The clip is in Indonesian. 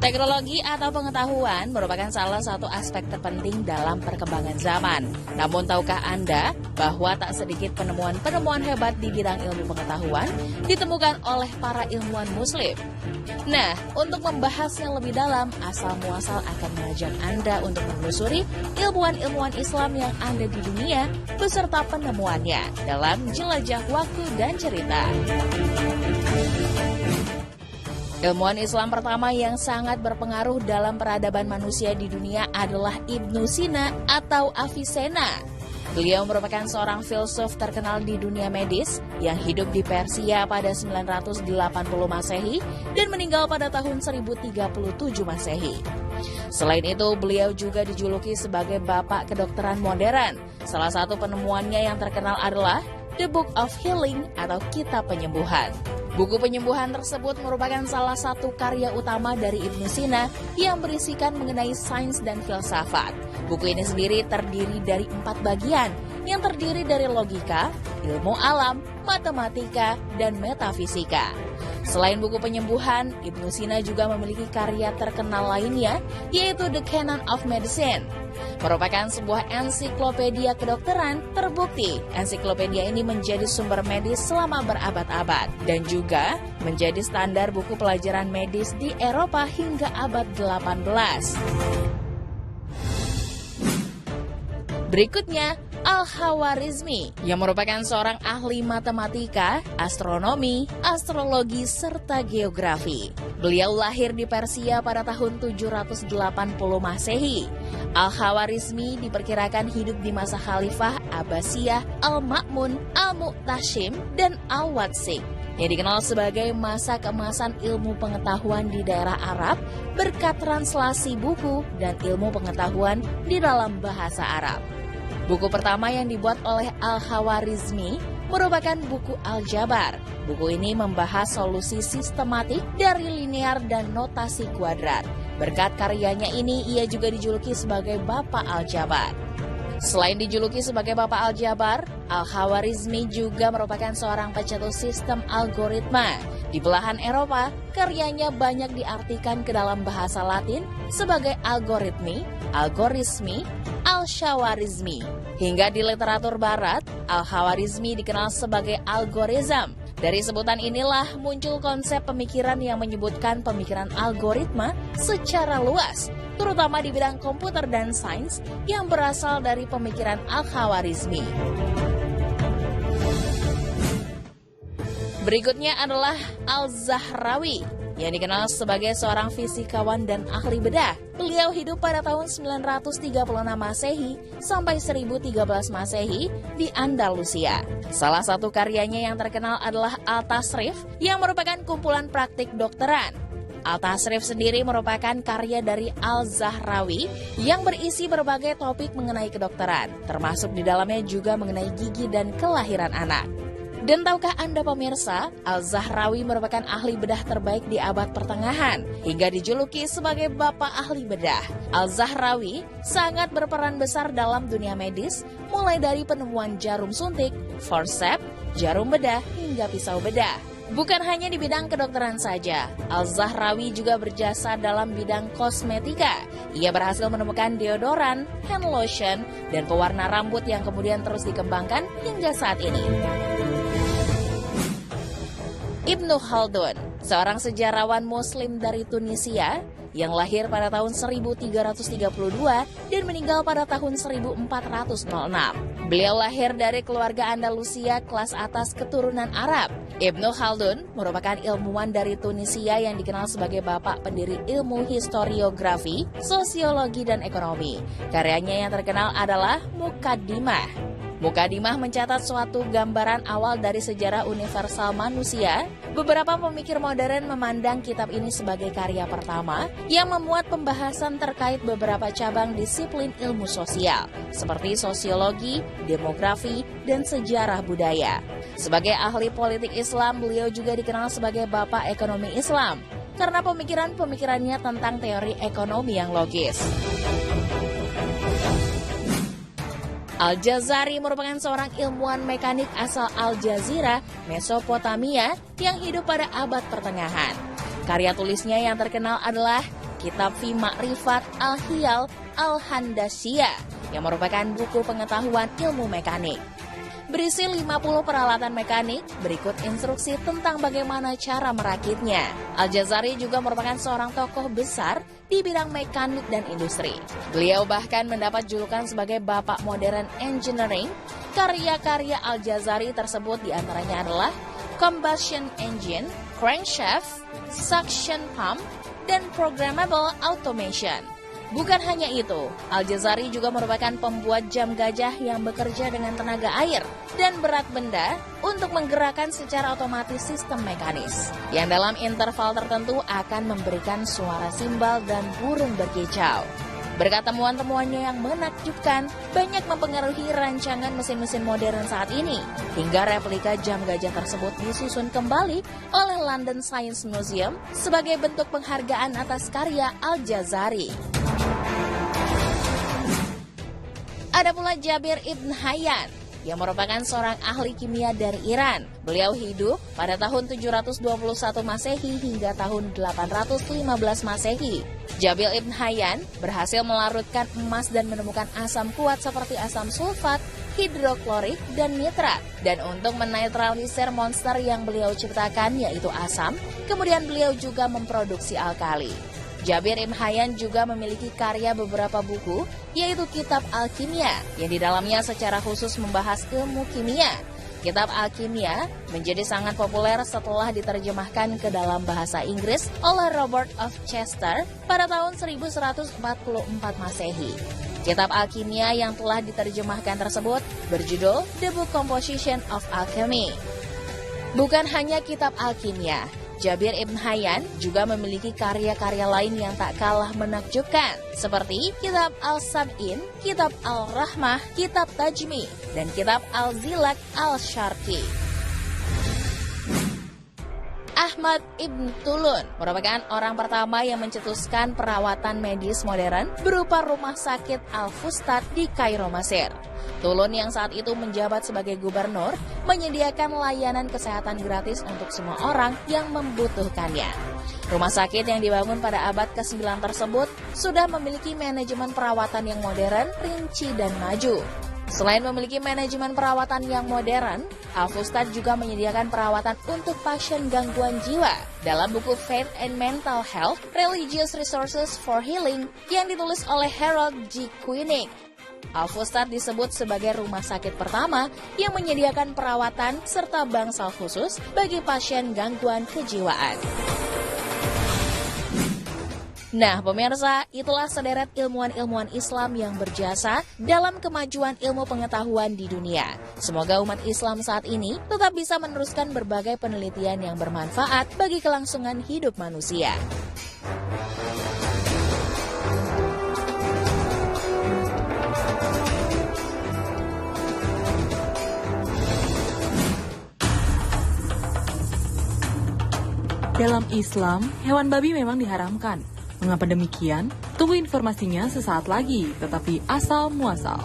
Teknologi atau pengetahuan merupakan salah satu aspek terpenting dalam perkembangan zaman. Namun tahukah Anda bahwa tak sedikit penemuan-penemuan hebat di bidang ilmu pengetahuan ditemukan oleh para ilmuwan muslim? Nah, untuk membahasnya lebih dalam, asal muasal akan mengajak Anda untuk menelusuri ilmuwan-ilmuwan Islam yang ada di dunia beserta penemuannya dalam Jelajah Waktu dan Cerita. Ilmuwan Islam pertama yang sangat berpengaruh dalam peradaban manusia di dunia adalah Ibnu Sina atau Avicenna. Beliau merupakan seorang filsuf terkenal di dunia medis yang hidup di Persia pada 980 Masehi dan meninggal pada tahun 1037 Masehi. Selain itu, beliau juga dijuluki sebagai bapak kedokteran modern. Salah satu penemuannya yang terkenal adalah The Book of Healing atau Kitab Penyembuhan. Buku penyembuhan tersebut merupakan salah satu karya utama dari Ibnu Sina yang berisikan mengenai sains dan filsafat. Buku ini sendiri terdiri dari 4 bagian yang terdiri dari logika, ilmu alam, matematika, dan metafisika. Selain buku penyembuhan, Ibnu Sina juga memiliki karya terkenal lainnya, yaitu The Canon of Medicine. Merupakan sebuah ensiklopedia kedokteran, terbukti ensiklopedia ini menjadi sumber medis selama berabad-abad dan juga menjadi standar buku pelajaran medis di Eropa hingga abad 18. Berikutnya, Al-Khawarizmi yang merupakan seorang ahli matematika, astronomi, astrologi, serta geografi. Beliau lahir di Persia pada tahun 780 Masehi. Al-Khawarizmi diperkirakan hidup di masa Khalifah Abbasiyah, Al-Ma'mun, Al-Mu'tasim, dan Al-Watsik, yang dikenal sebagai masa keemasan ilmu pengetahuan di daerah Arab berkat translasi buku dan ilmu pengetahuan di dalam bahasa Arab. Buku pertama yang dibuat oleh Al-Khawarizmi merupakan buku Al-Jabar. Buku ini membahas solusi sistematik dari linear dan notasi kuadrat. Berkat karyanya ini, ia juga dijuluki sebagai Bapak Al-Jabar. Selain dijuluki sebagai Bapak Al-Jabar, Al-Khawarizmi juga merupakan seorang pencetus sistem algoritma. Di belahan Eropa, karyanya banyak diartikan ke dalam bahasa Latin sebagai algoritmi, algorismi, al-Khawarizmi. Hingga di literatur barat, Al-Khawarizmi dikenal sebagai algoritm. Dari sebutan inilah muncul konsep pemikiran yang menyebutkan pemikiran algoritma secara luas, terutama di bidang komputer dan sains yang berasal dari pemikiran Al-Khawarizmi. Berikutnya adalah Al-Zahrawi, yang dikenal sebagai seorang fisikawan dan ahli bedah. Beliau hidup pada tahun 936 Masehi sampai 1013 Masehi di Andalusia. Salah satu karyanya yang terkenal adalah Al-Tasrif, yang merupakan kumpulan praktik dokteran. Al-Tasrif sendiri merupakan karya dari Al-Zahrawi yang berisi berbagai topik mengenai kedokteran, termasuk di dalamnya juga mengenai gigi dan kelahiran anak. Dan tahukah Anda pemirsa, Al-Zahrawi merupakan ahli bedah terbaik di abad pertengahan, hingga dijuluki sebagai Bapak Ahli Bedah. Al-Zahrawi sangat berperan besar dalam dunia medis, mulai dari penemuan jarum suntik, forceps, jarum bedah, hingga pisau bedah. Bukan hanya di bidang kedokteran saja, Al-Zahrawi juga berjasa dalam bidang kosmetika. Ia berhasil menemukan deodoran, hand lotion, dan pewarna rambut yang kemudian terus dikembangkan hingga saat ini. Ibnu Khaldun, seorang sejarawan muslim dari Tunisia yang lahir pada tahun 1332 dan meninggal pada tahun 1406. Beliau lahir dari keluarga Andalusia kelas atas keturunan Arab. Ibnu Khaldun merupakan ilmuwan dari Tunisia yang dikenal sebagai bapak pendiri ilmu historiografi, sosiologi, dan ekonomi. Karyanya yang terkenal adalah Muqaddimah. Muqaddimah mencatat suatu gambaran awal dari sejarah universal manusia. Beberapa pemikir modern memandang kitab ini sebagai karya pertama yang memuat pembahasan terkait beberapa cabang disiplin ilmu sosial, seperti sosiologi, demografi, dan sejarah budaya. Sebagai ahli politik Islam, beliau juga dikenal sebagai Bapak Ekonomi Islam, karena pemikiran-pemikirannya tentang teori ekonomi yang logis. Al-Jazari merupakan seorang ilmuwan mekanik asal Al-Jazirah, Mesopotamia, yang hidup pada abad pertengahan. Karya tulisnya yang terkenal adalah kitab Fi Ma'rifat Al-Hiyal Al-Handasiyah yang merupakan buku pengetahuan ilmu mekanik. Berisi 50 peralatan mekanik, berikut instruksi tentang bagaimana cara merakitnya. Al-Jazari juga merupakan seorang tokoh besar di bidang mekanik dan industri. Beliau bahkan mendapat julukan sebagai Bapak Modern Engineering. Karya-karya Al-Jazari tersebut diantaranya adalah Combustion Engine, Crankshaft, Suction Pump, dan Programmable Automation. Bukan hanya itu, Al-Jazari juga merupakan pembuat jam gajah yang bekerja dengan tenaga air dan berat benda untuk menggerakkan secara otomatis sistem mekanis, yang dalam interval tertentu akan memberikan suara simbal dan burung berkicau. Berkat temuan-temuannya yang menakjubkan, banyak mempengaruhi rancangan mesin-mesin modern saat ini, hingga replika jam gajah tersebut disusun kembali oleh London Science Museum sebagai bentuk penghargaan atas karya Al-Jazari. Ada pula Jabir Ibn Hayyan yang merupakan seorang ahli kimia dari Iran. Beliau hidup pada tahun 721 Masehi hingga tahun 815 Masehi. Jabir Ibn Hayyan berhasil melarutkan emas dan menemukan asam kuat seperti asam sulfat, hidroklorik, dan nitrat. Dan untuk menetralisir monster yang beliau ciptakan yaitu asam, kemudian beliau juga memproduksi alkali. Jabir Ibn Hayyan juga memiliki karya beberapa buku, yaitu Kitab Al-Kimia, yang di dalamnya secara khusus membahas ilmu kimia. Kitab Al-Kimia menjadi sangat populer setelah diterjemahkan ke dalam bahasa Inggris oleh Robert of Chester pada tahun 1144 Masehi. Kitab Al-Kimia yang telah diterjemahkan tersebut berjudul The Book Composition of Alchemy. Bukan hanya Kitab Al-Kimia, Jabir Ibn Hayyan juga memiliki karya-karya lain yang tak kalah menakjubkan, seperti Kitab Al-Sab'in, Kitab Al-Rahmah, Kitab Tajmi, dan Kitab Al-Zilak Al-Syarqi. Ahmad Ibn Tulun merupakan orang pertama yang mencetuskan perawatan medis modern berupa rumah sakit Al-Fustat di Kairo, Mesir. Tulun yang saat itu menjabat sebagai gubernur menyediakan layanan kesehatan gratis untuk semua orang yang membutuhkannya. Rumah sakit yang dibangun pada abad ke-9 tersebut sudah memiliki manajemen perawatan yang modern, rinci, dan maju. Selain memiliki manajemen perawatan yang modern, Al-Fustat juga menyediakan perawatan untuk pasien gangguan jiwa. Dalam buku Faith and Mental Health, Religious Resources for Healing yang ditulis oleh Harold G. Koenig, Al-Fustat disebut sebagai rumah sakit pertama yang menyediakan perawatan serta bangsal khusus bagi pasien gangguan kejiwaan. Nah, pemirsa, itulah sederet ilmuwan-ilmuwan Islam yang berjasa dalam kemajuan ilmu pengetahuan di dunia. Semoga umat Islam saat ini tetap bisa meneruskan berbagai penelitian yang bermanfaat bagi kelangsungan hidup manusia. Dalam Islam, hewan babi memang diharamkan. Mengapa demikian? Tunggu informasinya sesaat lagi, tetapi asal muasal.